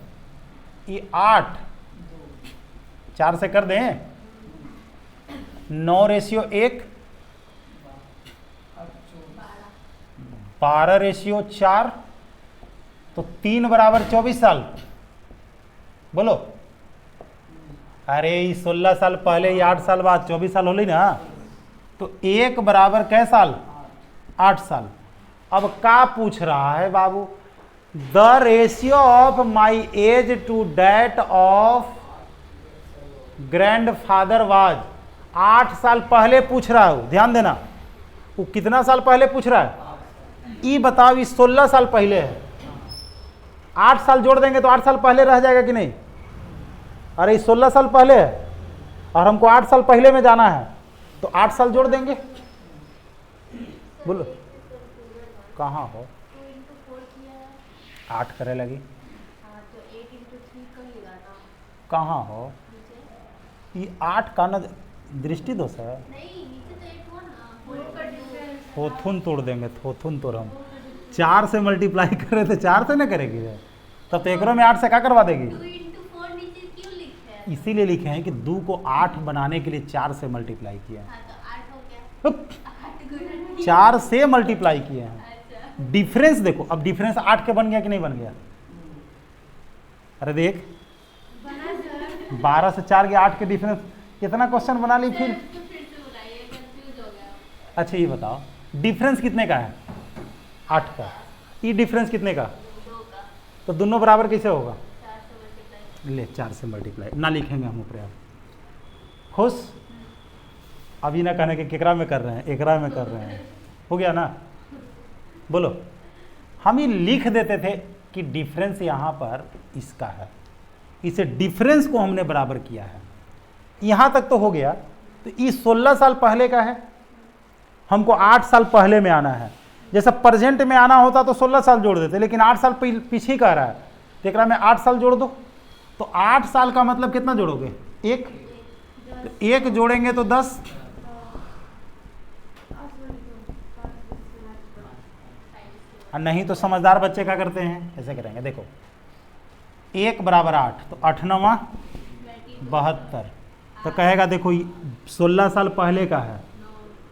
ये 8 4 से कर दें, 9:1, 12:4, तो 3 बराबर 24 साल। बोलो, अरे 16 साल पहले, ये 8 साल बाद 24 साल होली ना, तो 1 बराबर कै साल? 8 साल। अब क्या पूछ रहा है बाबू? The ratio of my age to that of grandfather was. 8 साल पहले पूछ रहा है, ध्यान देना। वो कितना साल पहले पूछ रहा है? ये बताओ, ये 16 साल पहले है। 8 साल जोड़ देंगे तो 8 साल पहले रह जाएगा कि नहीं? अरे 16 साल पहले है और हमको 8 साल पहले में जाना है, तो 8 साल जोड़ देंगे। बोलो, कहाँ हो? 8 करे लगी, कहाँ हो? ये 8 का न दृष्टि दोष है। थोथुन तोड़ देंगे, थोथुन तोड़। हम 4 से मल्टीप्लाई करें तो 4 से ना करेगी, तब तो एकरों में 8 से क्या करवा देगी? इसीलिए लिखे हैं कि 2 को 8 बनाने के लिए 4 से मल्टीप्लाई किए हैं। 4 से मल्टीप्लाई किए हैं। डिफरेंस देखो, अब डिफरेंस 8 के बन गया कि नहीं बन गया? अरे देख, 12 से 4 के 8 के डिफरेंस, कितना क्वेश्चन बना ली फिर। अच्छा ये बताओ, डिफरेंस कितने का है? 8 का। ये डिफरेंस कितने का? 2 का। तो दोनों बराबर कैसे होगा? 4 से मल्टीप्लाई। ले 4 से मल्टीप्लाई ना लिखेंगे हम ऊपर। खुश? अभी ना कहने के केकरा में कर रहे हैं, एकरा में कर रहे हैं। हो गया ना? बोलो, हम ही लिख देते थे कि डिफरेंस यहाँ पर इसका है, इसे डिफरेंस को हमने बराबर किया है। यहाँ तक तो हो गया। तो ये 16 साल पहले का है, हमको 8 साल पहले में आना है। जैसा प्रेजेंट में आना होता तो 16 साल जोड़ देते, लेकिन 8 साल पीछे कह रहा है, तो एकरा में 8 साल जोड़ दो। तो 8 साल का मतलब कितना जोड़ोगे? 1। तो 1 जोड़ेंगे तो 10, और नहीं तो समझदार बच्चे क्या करते हैं, ऐसे करेंगे। देखो, 1 बराबर 8, तो 8 9 72। तो कहेगा देखो 16 साल पहले का है,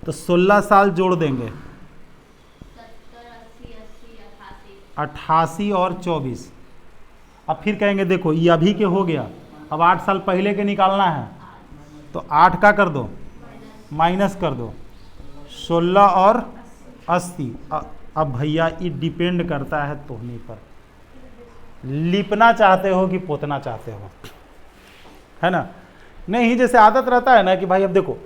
तो 16 साल जोड़ देंगे, 88 और 24। अब फिर कहेंगे देखो ये अभी के हो गया, अब 8 साल पहले के निकालना है, तो 8 का कर दो, माइनस कर दो, 16 और 80। अब भैया ये डिपेंड करता है तोहनी पर। लिपना चाहते हो कि पोतना चाहते हो, है ना? नहीं, जैसे आदत रहता है ना कि भाई अब देखो,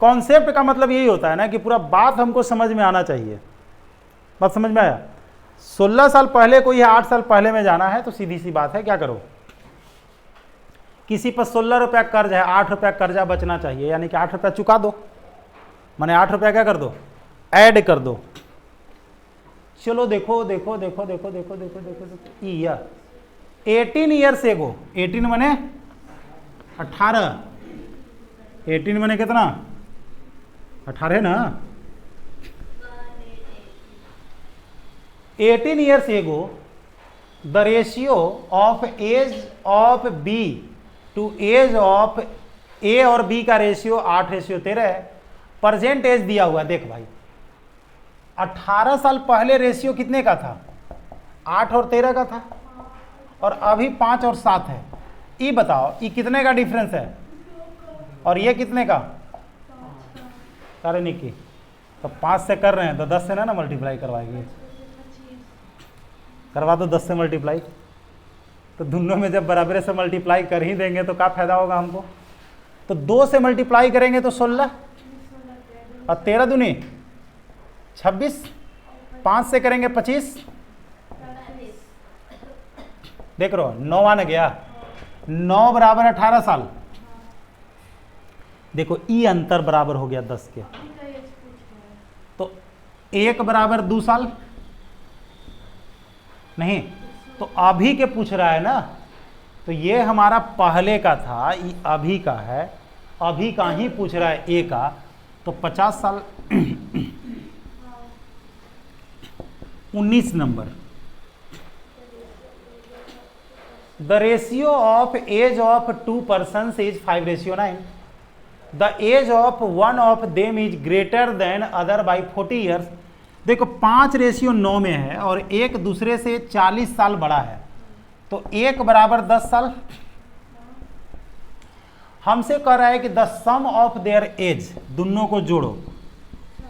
कॉन्सेप्ट का मतलब यही होता है ना कि पूरा बात हमको समझ में आना चाहिए। बात समझ में आया? 16 साल पहले कोई है, 8 साल पहले में जाना है, तो सीधी सी बात है, क्या करो, किसी पर 16 रुपया कर्ज है, 8 रुपया कर्जा बचना चाहिए, यानी कि 8 रुपया चुका दो, माने 8 रुपया क्या कर दो, ऐड कर दो। चलो देखो देखो देखो देखो देखो देखो देखो देखो ईयर 18 ईयर्स एगो, 18 माने 18, 18 माने कितना, 18 ना, 18 years ago the ratio of age of b to age of a और बी का रेशियो 8:13 है। प्रेजेंट एज दिया हुआ है, देख भाई 18 साल पहले रेशियो कितने का था, 8 और 13 का था, और अभी 5 और 7 है। ये बताओ ये कितने का डिफरेंस है, और ये कितने का, अरे निकी तो 5 से कर रहे हैं तो 10 से ना मल्टीप्लाई करवाएगी, करवा दो 10 से मल्टीप्लाई, तो दोनों में जब बराबर से मल्टीप्लाई कर ही देंगे तो क्या फायदा होगा हमको। तो 2 से मल्टीप्लाई करेंगे तो 16 और 13 दूनी 26, 5 से करेंगे 25, देख रहे हो 9 आने गया, 9 बराबर 18 साल। देखो ई अंतर बराबर हो गया 10 के, तो 1 बराबर 2 साल नहीं, तो अभी के पूछ रहा है ना, तो ये हमारा पहले का था, ये अभी का है, अभी का ही पूछ रहा है ए का, तो 50 साल 19 number. The ratio of age of 2 persons is 5:9। The age of one of them is greater than other by 40 years. देखो 5:9 में है और एक दूसरे से 40 साल बड़ा है, तो 1 बराबर 10 साल। हमसे कह रहा है कि the sum of their age, दोनों को जोड़ो,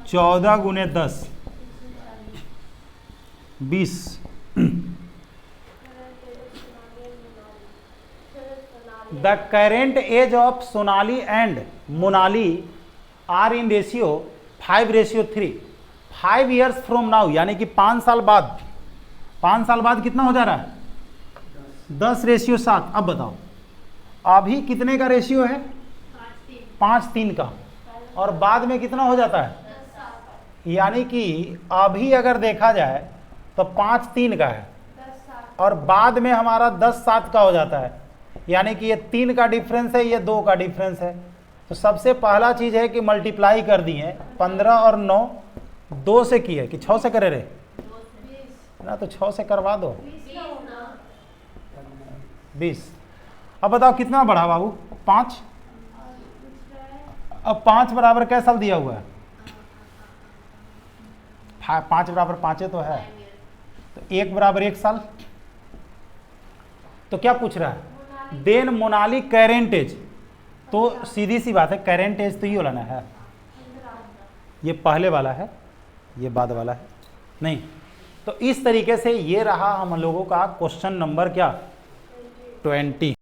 14 गुने 10 20। The current age of Sonali and Monali are in ratio 5:3। 5 years from now, यानी कि 5 साल बाद, 5 साल बाद कितना हो जा रहा है, 10:7। अब बताओ अभी कितने का रेशियो है, 5:3 का, और बाद में कितना हो जाता है, यानी कि अभी अगर देखा जाए तो 5:3 का है, और बाद में हमारा 10:7 का हो जाता है, यानी कि ये 3 का डिफरेंस है, ये 2 का डिफरेंस है। तो सबसे पहला चीज है कि मल्टीप्लाई कर दिए, 15 और 9 2 से किए कि 6 से करे रे ना, तो 6 से करवा दो 20। अब बताओ कितना बढ़ा बाबू, 5। अब 5 बराबर क्या साल दिया हुआ है, 5 बराबर 5 तो है, तो 1 बराबर 1 साल। तो क्या पूछ रहा है, देन मोनाली करेंट एज, तो सीधी सी बात है करेंट एज तो ये वाला ना है, ये पहले वाला है, ये बाद वाला है नहीं। तो इस तरीके से ये रहा हम लोगों का क्वेश्चन नंबर क्या 20।